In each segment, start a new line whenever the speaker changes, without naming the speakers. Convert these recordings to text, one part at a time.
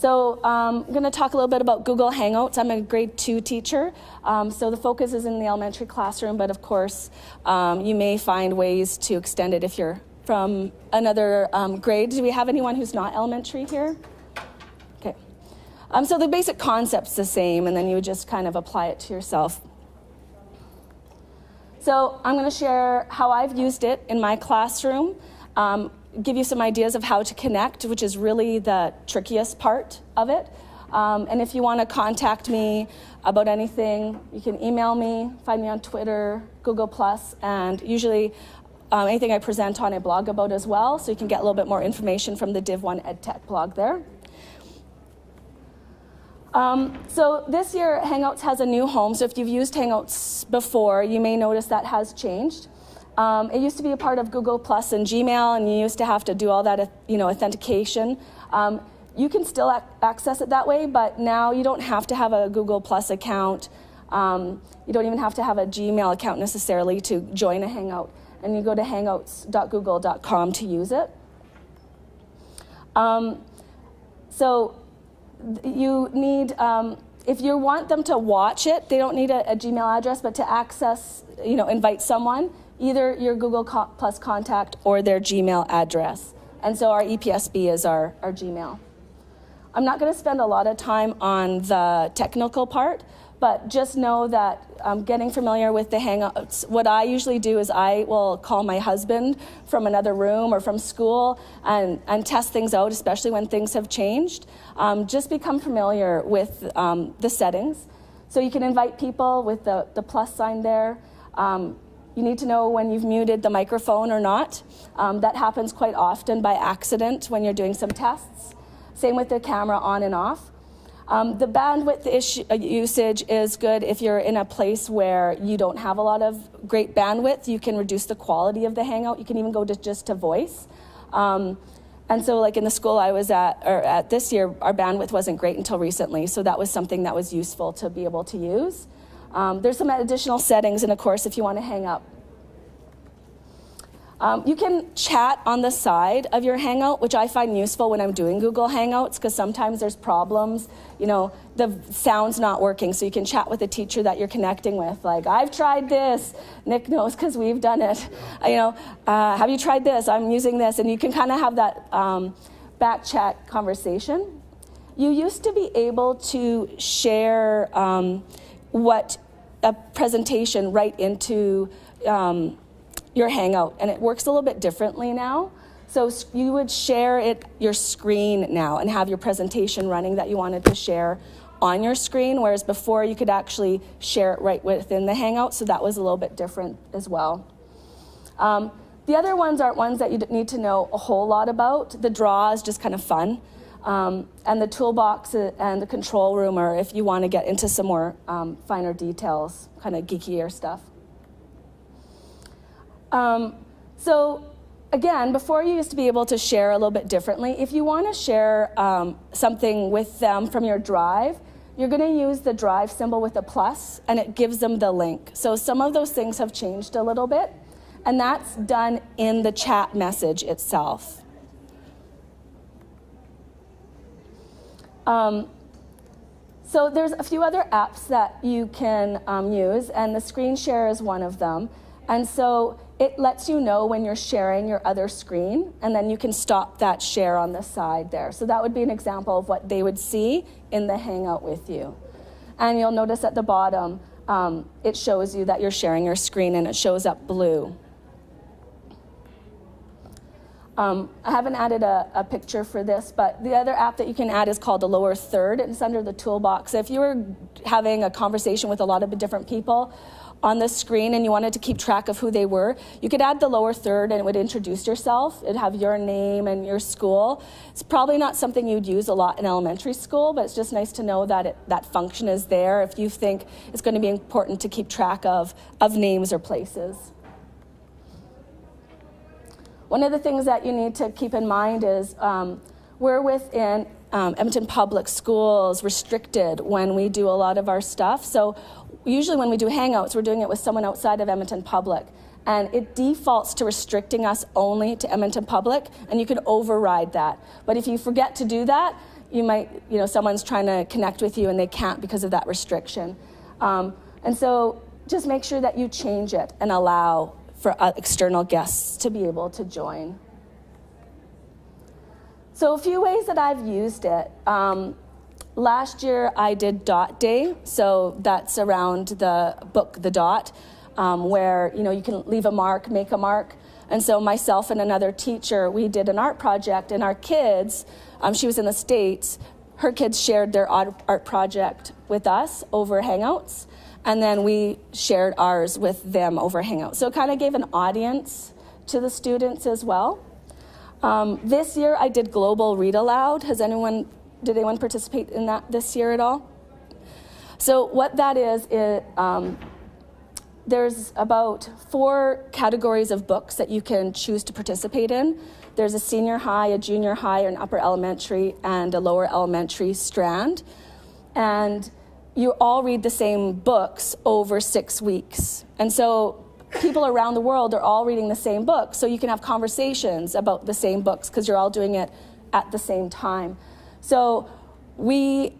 So I'm going to talk a little bit about Google Hangouts. I'm a grade 2 teacher, so the focus is in the elementary classroom, but of course you may find ways to extend it if you're from another grade. Do we have anyone who's not elementary here? Okay. So the basic concept's the same, and then you would just kind of apply it to yourself. So I'm going to share how I've used it in my classroom, give you some ideas of how to connect, which is really the trickiest part of it. And if you want to contact me about anything, you can email me, find me on Twitter, Google+, and usually anything I present on I blog about as well, so you can get a little bit more information from the Div 1 EdTech blog there. So this year, Hangouts has a new home, so if you've used Hangouts before, you may notice that has changed. It used to be a part of Google Plus and Gmail, and you used to have to do all that, authentication. You can still access it that way, but now you don't have to have a Google Plus account. You don't even have to have a Gmail account necessarily to join a Hangout, and you go to hangouts.google.com to use it. So you need, if you want them to watch it, they don't need a Gmail address, but to access, invite someone, either your Google Plus contact or their Gmail address. And so our EPSB is our Gmail. I'm not going to spend a lot of time on the technical part, but just know that getting familiar with the Hangouts, what I usually do is I will call my husband from another room or from school and test things out, especially when things have changed. Just become familiar with the settings. So you can invite people with the plus sign there. You need to know when you've muted the microphone or not. That happens quite often by accident when you're doing some tests. Same with the camera on and off. The bandwidth usage is good if you're in a place where you don't have a lot of great bandwidth. You can reduce the quality of the Hangout. You can even go just to voice. And so like in the school I was at this year, our bandwidth wasn't great until recently, so that was something that was useful to be able to use. There's some additional settings, and of course, if you want to hang up. You can chat on the side of your Hangout, which I find useful when I'm doing Google Hangouts, because sometimes there's problems. The sound's not working, so you can chat with the teacher that you're connecting with. Like, I've tried this. Nick knows because we've done it. Have you tried this? I'm using this. And you can kind of have that back chat conversation. You used to be able to share what a presentation right into your Hangout, and it works a little bit differently now. So you would share your screen now and have your presentation running that you wanted to share on your screen, whereas before you could actually share it right within the Hangout, so that was a little bit different as well. The other ones aren't ones that you need to know a whole lot about. The draw is just kind of fun. And the toolbox and the control room are if you want to get into some more finer details, kind of geekier stuff. So again, before you used to be able to share a little bit differently. If you want to share something with them from your drive, you're going to use the drive symbol with a plus, and it gives them the link. So some of those things have changed a little bit, and that's done in the chat message itself. So there's a few other apps that you can use, and the screen share is one of them. And so it lets you know when you're sharing your other screen, and then you can stop that share on the side there. So that would be an example of what they would see in the Hangout with you. And you'll notice at the bottom, it shows you that you're sharing your screen, and it shows up blue. I haven't added a picture for this, but the other app that you can add is called the lower third. It's under the toolbox. So if you were having a conversation with a lot of different people on the screen and you wanted to keep track of who they were, you could add the lower third, and it would introduce yourself. It'd have your name and your school. It's probably not something you'd use a lot in elementary school, but it's just nice to know that that function is there if you think it's going to be important to keep track of names or places. One of the things that you need to keep in mind is we're within Edmonton Public Schools restricted when we do a lot of our stuff. So usually when we do Hangouts, we're doing it with someone outside of Edmonton Public. And it defaults to restricting us only to Edmonton Public, and you can override that. But if you forget to do that, you might, someone's trying to connect with you and they can't because of that restriction. And so just make sure that you change it and allow for external guests to be able to join. So a few ways that I've used it. Last year I did Dot Day, so that's around the book The Dot, where you can leave a mark, make a mark. And so myself and another teacher, we did an art project, and our kids, she was in the States, her kids shared their art project with us over Hangouts, and then we shared ours with them over Hangouts. So it kind of gave an audience to the students as well. This year I did Global Read Aloud. Did anyone participate in that this year at all? So what that is, there's about 4 categories of books that you can choose to participate in. There's a senior high, a junior high, an upper elementary, and a lower elementary strand. And you all read the same books over 6 weeks. And so people around the world are all reading the same book, so you can have conversations about the same books because you're all doing it at the same time. So we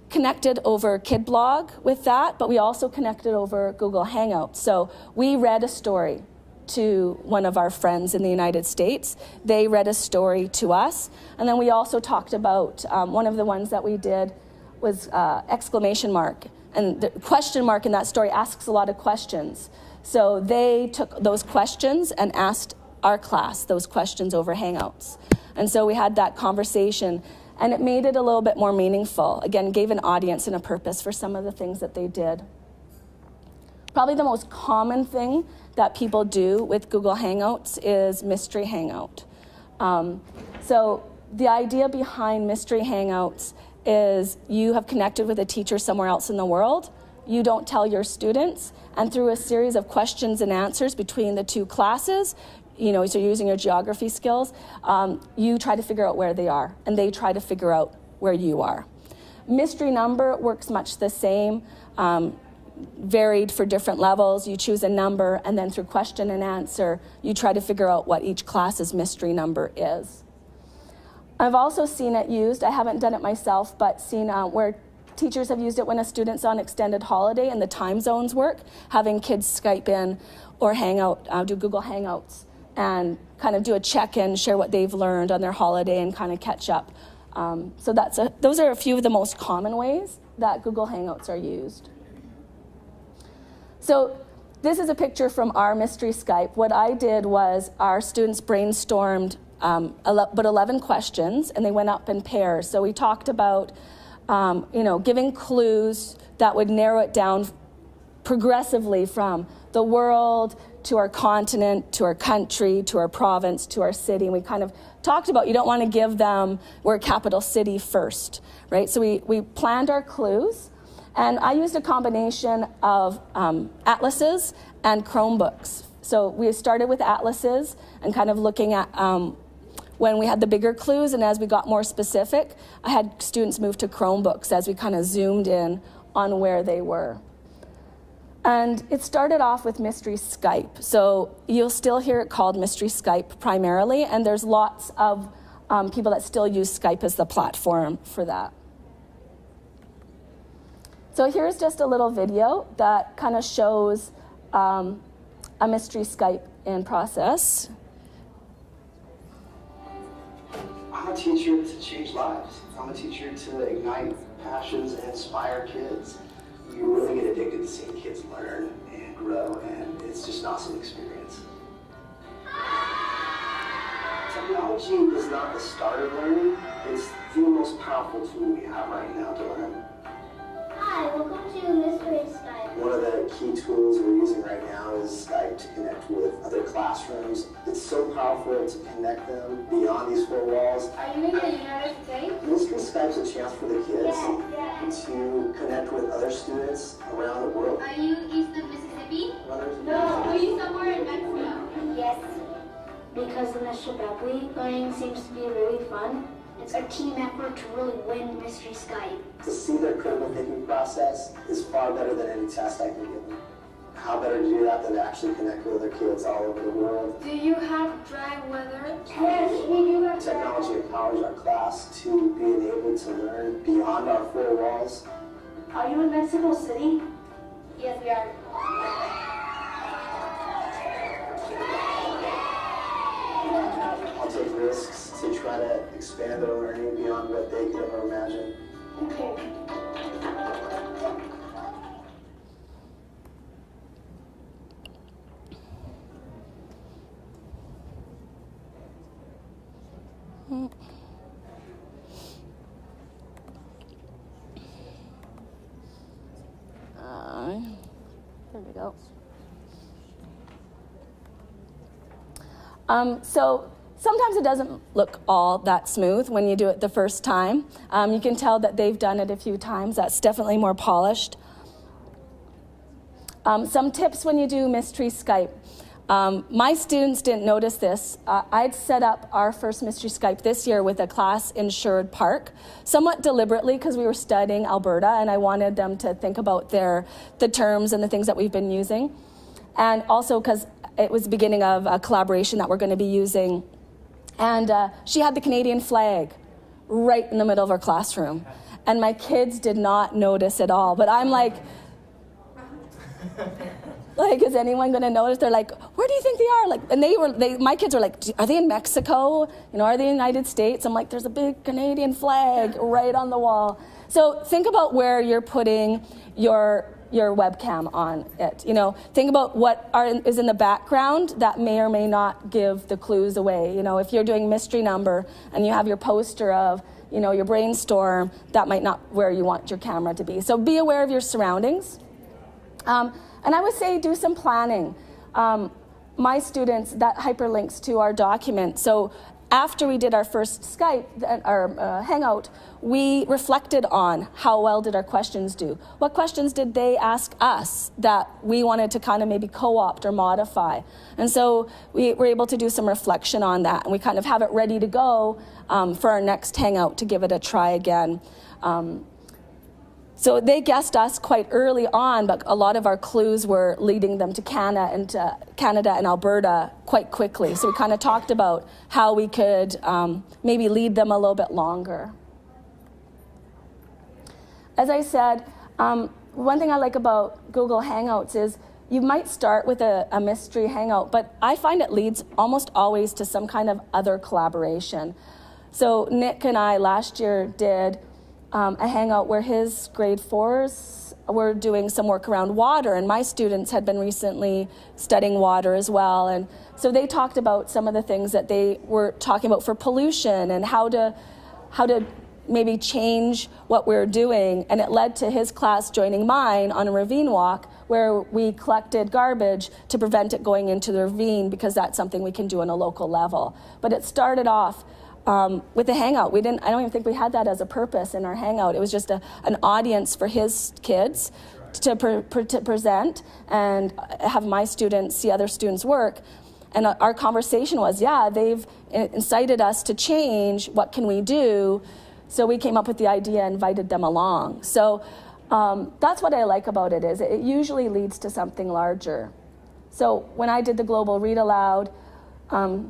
connected over KidBlog with that, but we also connected over Google Hangout. So we read a story to one of our friends in the United States. They read a story to us. And then we also talked about, one of the ones that we did was exclamation mark. And the question mark in that story asks a lot of questions. So they took those questions and asked our class those questions over Hangouts. And so we had that conversation, and it made it a little bit more meaningful. Again, gave an audience and a purpose for some of the things that they did. Probably the most common thing that people do with Google Hangouts is Mystery Hangout. So the idea behind Mystery Hangouts is you have connected with a teacher somewhere else in the world. You don't tell your students, and through a series of questions and answers between the 2 classes, so you're using your geography skills, you try to figure out where they are, and they try to figure out where you are. Mystery number works much the same, varied for different levels. You choose a number, and then through question and answer, you try to figure out what each class's mystery number is. I've also seen it used, I haven't done it myself, but seen where teachers have used it when a student's on extended holiday and the time zones work, having kids Skype in or Hangout, do Google Hangouts, and kind of do a check-in, share what they've learned on their holiday and kind of catch up. So those are a few of the most common ways that Google Hangouts are used. So this is a picture from our mystery Skype. What I did was our students brainstormed but 11 questions, and they went up in pairs. So we talked about, giving clues that would narrow it down progressively from the world to our continent, to our country, to our province, to our city. And we kind of talked about, you don't want to give them, we're a capital city first, right? So we planned our clues, and I used a combination of atlases and Chromebooks. So we started with atlases and kind of looking at when we had the bigger clues, and as we got more specific, I had students move to Chromebooks as we kind of zoomed in on where they were. And it started off with Mystery Skype. So you'll still hear it called Mystery Skype primarily, and there's lots of people that still use Skype as the platform for that. So here's just a little video that kind of shows a Mystery Skype in process.
I'm a teacher to change lives. I'm a teacher to ignite passions and inspire kids. You really get addicted to seeing kids learn and grow, and it's just an awesome experience. Technology is not the start of learning, it's the most powerful tool we have right now to learn.
Hi, welcome to Mystery Skype.
One of the key tools we're using right now is Skype to connect with other classrooms. It's so powerful to connect them beyond these 4 walls.
Are you in the United States?
Mystery Skype's a chance for the kids
Yes.
to connect with other students around the world.
Are you east of Mississippi?
No.
Are you somewhere in Mexico? Yes.
Because in the Shibabwe, learning seems to be really fun. It's our team effort to really win Mystery Skype.
To see their critical thinking process is far better than any test I can give them. how better to do that than to actually connect with other kids all over the world?
Do you have dry weather?
Yes, we do have
Technology empowers our class to being able to learn beyond our four walls.
Are you in Mexico City?
Yes, we are.
I'll take risks to try to expand their learning beyond what they could ever imagine.
Okay.
There we go. So sometimes it doesn't look all that smooth when you do it the first time. You can tell that they've done it a few times. That's definitely more polished. Some tips when you do mystery Skype. My students didn't notice this. I'd set up our first mystery Skype this year with a class in Sherwood Park, somewhat deliberately because we were studying Alberta and I wanted them to think about the terms and the things that we've been using. And also because it was the beginning of a collaboration that we're going to be using. And she had the Canadian flag right in the middle of our classroom. And my kids did not notice at all. But I'm like, is anyone going to notice? They're like, where do you think they are? Like, and my kids were like, are they in Mexico? Are they in the United States? I'm like, there's a big Canadian flag right on the wall. So think about where you're putting your webcam on it. Think about what is in the background that may or may not give the clues away. If you're doing mystery number and you have your poster of, your brainstorm, that might not where you want your camera to be. So be aware of your surroundings. And I would say do some planning. My students, that hyperlinks to our document. So after we did our first Skype, our Hangout, we reflected on how well did our questions do. What questions did they ask us that we wanted to kind of maybe co-opt or modify? And so we were able to do some reflection on that, and we kind of have it ready to go for our next Hangout to give it a try again. So they guessed us quite early on, but a lot of our clues were leading them to Canada and Alberta quite quickly. So we kind of talked about how we could maybe lead them a little bit longer. As I said, one thing I like about Google Hangouts is you might start with a mystery hangout, but I find it leads almost always to some kind of other collaboration. So Nick and I last year did a hangout where his grade 4s were doing some work around water, and my students had been recently studying water as well. And so they talked about some of the things that they were talking about for pollution and how to maybe change what we're doing. And it led to his class joining mine on a ravine walk where we collected garbage to prevent it going into the ravine, because that's something we can do on a local level. But it started off with the Hangout. I don't even think we had that as a purpose in our Hangout. It was just an audience for his kids to present and have my students see other students' work. And our conversation was, they've incited us to change. What can we do? So we came up with the idea, invited them along. So that's what I like about it, is it usually leads to something larger. So when I did the Global Read Aloud,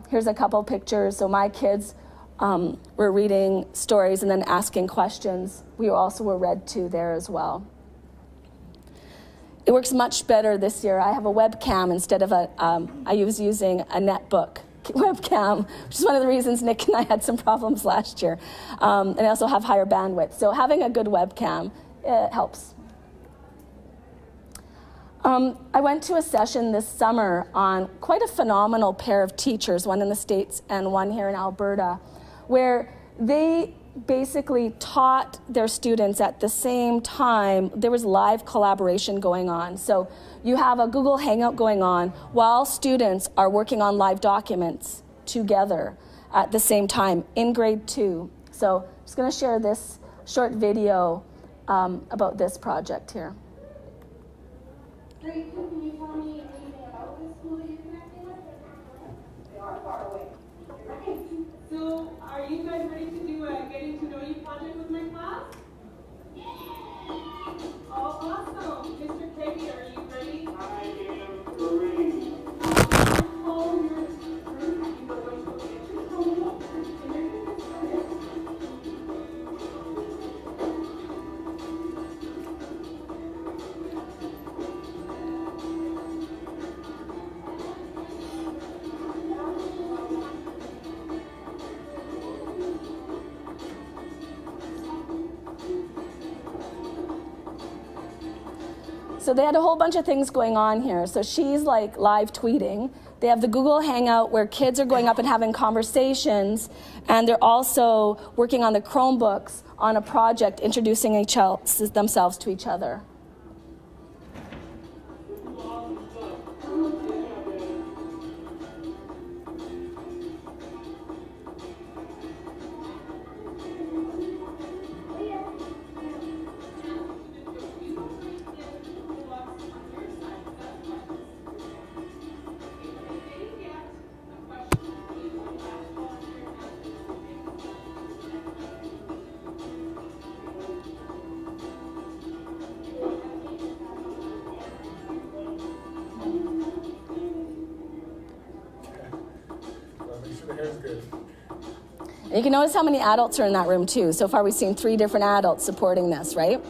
here's a couple pictures. So my kids were reading stories and then asking questions. We also were read to there as well. It works much better this year. I have a webcam instead of I was using a netbook webcam, which is one of the reasons Nick and I had some problems last year. And I also have higher bandwidth. So having a good webcam, it helps. I went to a session this summer on quite a phenomenal pair of teachers, one in the States and one here in Alberta, where they basically taught their students at the same time. There was live collaboration going on. So you have a Google Hangout going on while students are working on live documents together at the same time in grade 2. So I'm just going to share this short video about this project here.
Grade 2, can you tell me anything about this school that you're connecting with? They are far away. Right.
So, are you guys ready to do a getting to know you project with my class? Oh, awesome. Mr. Katie, are you ready?
So they had a whole bunch of things going on here. So she's like live tweeting. They have the Google Hangout where kids are going up and having conversations, and they're also working on the Chromebooks on a project introducing themselves to each other. And you can notice how many adults are in that room too. So far we've seen 3 different adults supporting this, right?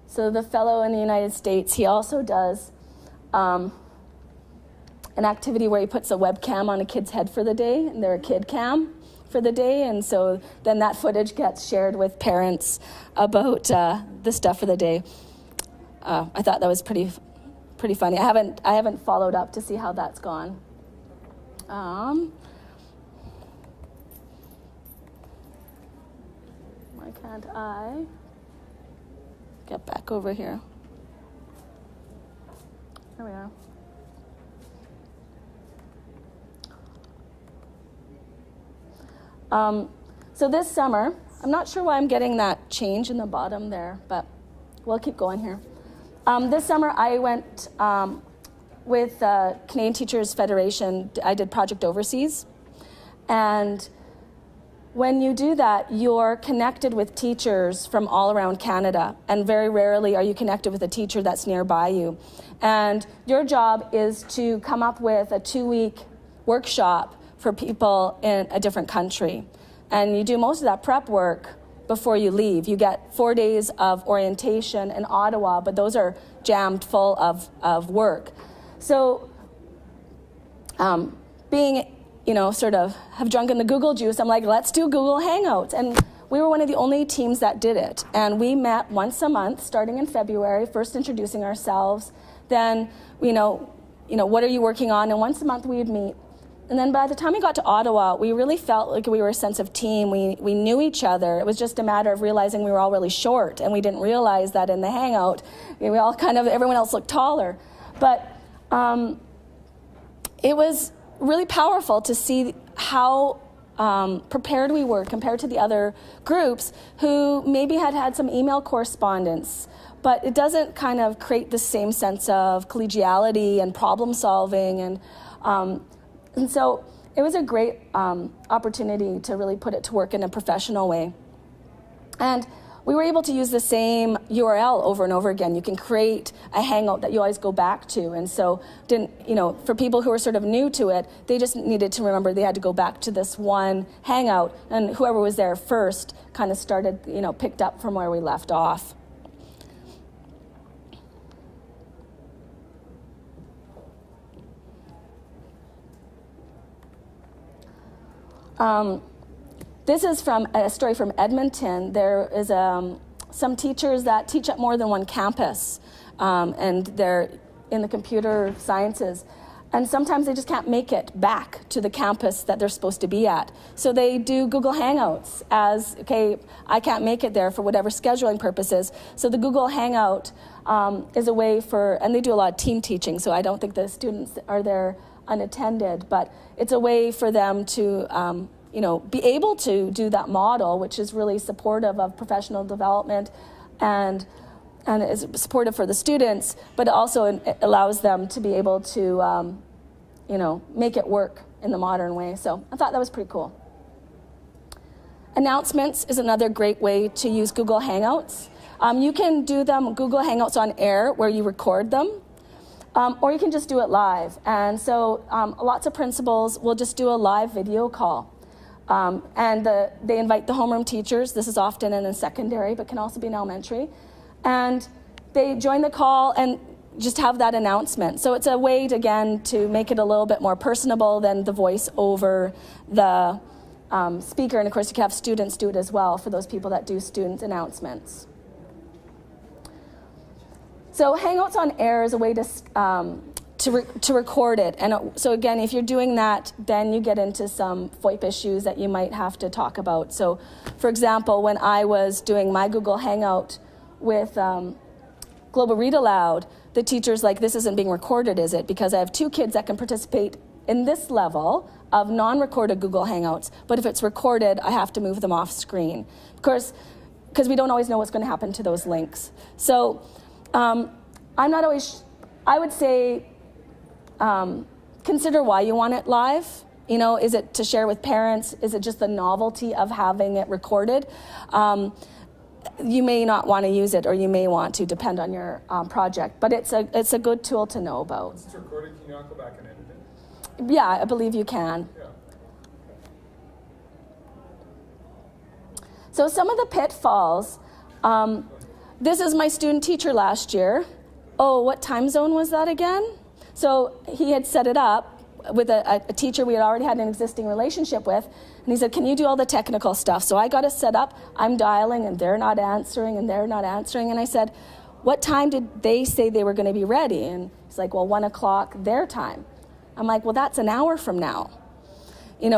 So the fellow in the United States, he also does an activity where he puts a webcam on a kid's head for the day, and they're a kid cam for the day, and so then that footage gets shared with parents about the stuff for the day. I thought that was pretty funny. I haven't followed up to see how that's gone. Why can't I get back over here? There we are. So this summer, I'm not sure why I'm getting that change in the bottom there, but we'll keep going here. This summer I went with Canadian Teachers Federation. I did Project Overseas. And when you do that, you're connected with teachers from all around Canada, and very rarely are you connected with a teacher that's nearby you. And your job is to come up with a 2-week workshop for people in a different country. And you do most of that prep work before you leave. You get 4 days of orientation in Ottawa, but those are jammed full of work. So being, sort of have drunken the Google juice, I'm like, let's do Google Hangouts. And we were one of the only teams that did it. And we met once a month, starting in February, first introducing ourselves. Then, what are you working on? And once a month we'd meet. And then by the time we got to Ottawa, we really felt like we were a sense of team. We knew each other. It was just a matter of realizing we were all really short, and we didn't realize that in the Hangout, everyone else looked taller. But it was really powerful to see how prepared we were compared to the other groups who maybe had some email correspondence, but it doesn't kind of create the same sense of collegiality and problem solving. And so it was a great opportunity to really put it to work in a professional way. And we were able to use the same URL over and over again. You can create a Hangout that you always go back to. And so for people who are sort of new to it, they just needed to remember they had to go back to this one Hangout, and whoever was there first kind of started, picked up from where we left off. This is from a story from Edmonton. There is some teachers that teach at more than one campus, and they're in the computer sciences. And sometimes they just can't make it back to the campus that they're supposed to be at. So they do Google Hangouts as, okay, I can't make it there for whatever scheduling purposes. So the Google Hangout is a way and they do a lot of team teaching, so I don't think the students are there unattended, but it's a way for them to be able to do that model, which is really supportive of professional development and is supportive for the students, but also it allows them to be able to, make it work in the modern way. So I thought that was pretty cool. Announcements is another great way to use Google Hangouts. You can do them Google Hangouts on air where you record them, or you can just do it live. And so lots of principals will just do a live video call. And they invite the homeroom teachers. This is often in a secondary, but can also be in elementary. And they join the call and just have that announcement. So it's a way, to make it a little bit more personable than the voice over the speaker. And of course, you can have students do it as well for those people that do student announcements. So Hangouts on air is a way to record it. And so again, if you're doing that, then you get into some FOIP issues that you might have to talk about. So for example, when I was doing my Google Hangout with Global Read Aloud, the teacher's like, this isn't being recorded, is it? Because I have 2 kids that can participate in this level of non-recorded Google Hangouts, but if it's recorded, I have to move them off screen. Of course, because we don't always know what's going to happen to those links. So I'm not always, I would say, consider why you want it live. Is it to share with parents? Is it just the novelty of having it recorded? You may not want to use it, or you may want to, depend on your project. But it's a good tool to know about.
Once it's recorded, can you not go back and edit it?
Yeah, I believe you can.
Yeah.
So some of the pitfalls. This is my student teacher last year. Oh, what time zone was that again? So he had set it up with a teacher we had already had an existing relationship with, and he said, can you do all the technical stuff? So I got it set up, I'm dialing, and they're not answering, and I said, what time did they say they were going to be ready? And he's like, well, 1 o'clock their time. I'm like, well, that's an hour from now.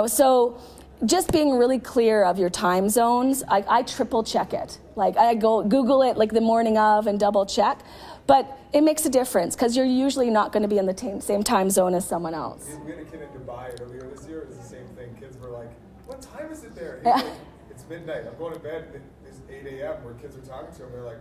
So just being really clear of your time zones. I triple check it. Like I go Google it like the morning of and double check. But it makes a difference because you're usually not going to be in the same time zone as someone else.
We had a kid in Dubai earlier this year. It was the same thing. Kids were like, what time is it there?
Yeah.
Like, it's midnight. I'm going to bed. It's 8 a.m. where kids are talking to him. They're like,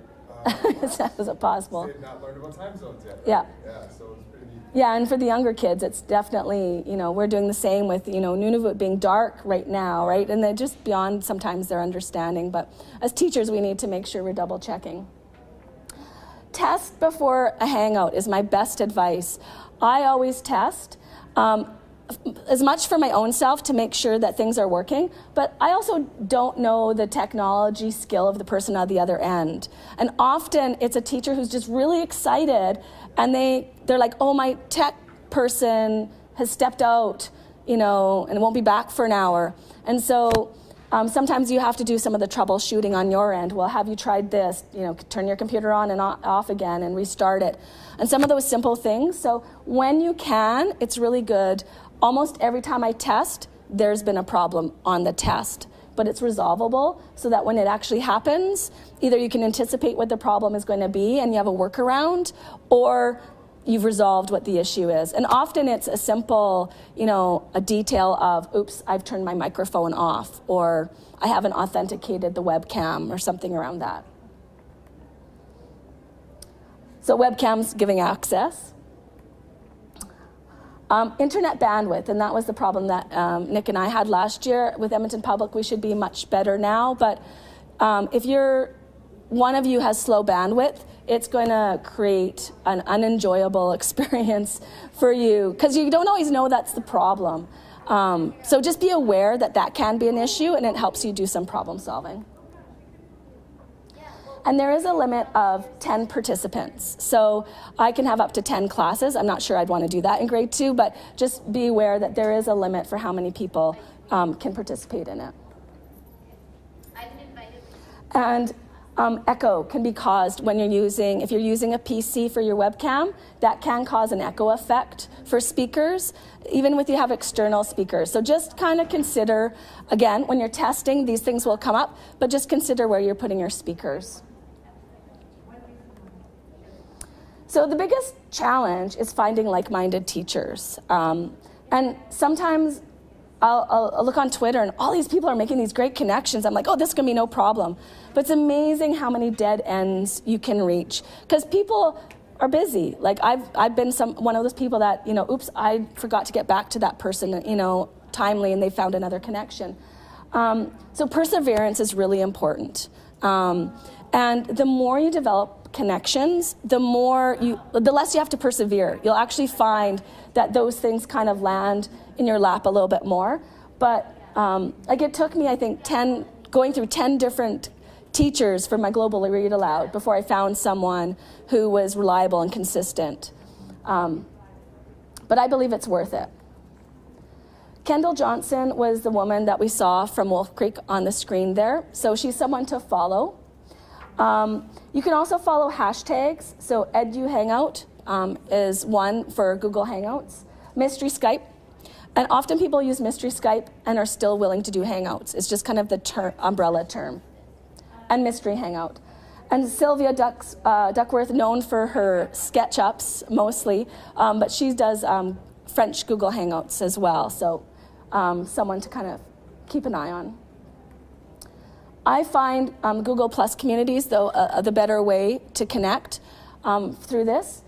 Is it possible?
They had not learned about time zones yet. Right?
Yeah.
Yeah, so it's pretty neat.
Yeah, and for the younger kids, it's definitely, we're doing the same with, Nunavut being dark right now, right? And they're just beyond sometimes their understanding. But as teachers, we need to make sure we're double checking. Test before a Hangout is my best advice. I always test as much for my own self to make sure that things are working, but I also don't know the technology skill of the person on the other end. And often it's a teacher who's just really excited and they're like, oh, my tech person has stepped out, and won't be back for an hour. And so sometimes you have to do some of the troubleshooting on your end. Well, have you tried this? Turn your computer on and off again and restart it. And some of those simple things. So when you can, it's really good. Almost every time I test, there's been a problem on the test. But it's resolvable so that when it actually happens, either you can anticipate what the problem is going to be and you have a workaround, or you've resolved what the issue is. And often it's a simple, a detail of, oops, I've turned my microphone off, or I haven't authenticated the webcam, or something around that. So webcams giving access. Internet bandwidth, and that was the problem that Nick and I had last year with Edmonton Public. We should be much better now, but if one of you has slow bandwidth, it's going to create an unenjoyable experience for you because you don't always know that's the problem. So just be aware that can be an issue, and it helps you do some problem solving. And there is a limit of 10 participants. So I can have up to 10 classes. I'm not sure I'd want to do that in grade 2, but just be aware that there is a limit for how many people can participate in it. And echo can be caused when if you're using a PC for your webcam, that can cause an echo effect for speakers, even if you have external speakers. So just kind of consider, again, when you're testing, these things will come up, but just consider where you're putting your speakers. So the biggest challenge is finding like-minded teachers. And sometimes I'll look on Twitter and all these people are making these great connections. I'm like, oh, this is going to be no problem. But it's amazing how many dead ends you can reach because people are busy. Like I've been one of those people that, oops, I forgot to get back to that person, timely, and they found another connection. So perseverance is really important. And the more you develop connections, the less you have to persevere. You'll actually find that those things kind of land in your lap a little bit more. But it took me, I think, going through 10 different teachers for my global read aloud before I found someone who was reliable and consistent. But I believe it's worth it. Kendall Johnson was the woman that we saw from Wolf Creek on the screen there. So she's someone to follow. You can also follow hashtags. So Edu Hangout is one for Google Hangouts. Mystery Skype. And often people use Mystery Skype and are still willing to do Hangouts. It's just kind of the umbrella term. And Mystery Hangout. And Sylvia Duckworth, known for her SketchUps mostly, but she does French Google Hangouts as well. So someone to kind of keep an eye on. I find Google Plus communities, though, the better way to connect through this.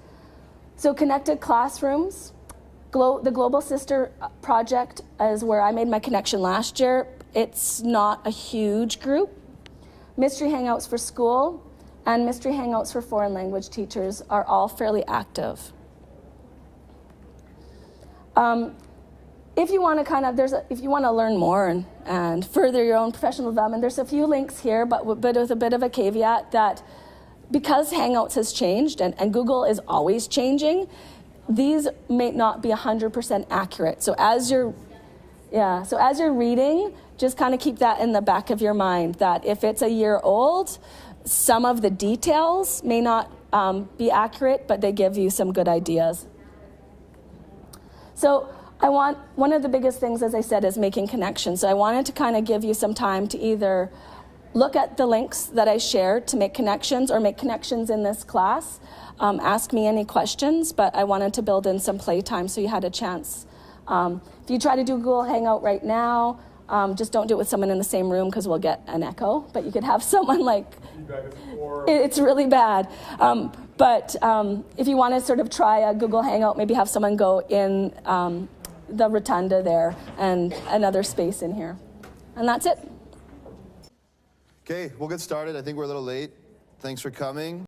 So Connected Classrooms. The Global Sister Project is where I made my connection last year. It's not a huge group. Mystery Hangouts for School and Mystery Hangouts for Foreign Language Teachers are all fairly active. If you want to if you want to learn more and further your own professional development, there's a few links here, but with a bit of a caveat that because Hangouts has changed and Google is always changing, these may not be 100% accurate. So as you're reading, just kind of keep that in the back of your mind that if it's a year old, some of the details may not be accurate, but they give you some good ideas. So one of the biggest things, as I said, is making connections. So I wanted to kind of give you some time to either look at the links that I shared to make connections or make connections in this class. Ask me any questions, but I wanted to build in some playtime so you had a chance. If you try to do Google Hangout right now, just don't do it with someone in the same room because we'll get an echo, but you could have someone it's really bad. But if you want to sort of try a Google Hangout, maybe have someone go in the rotunda there and another space in here. And that's it.
Okay, we'll get started. I think we're a little late. Thanks for coming.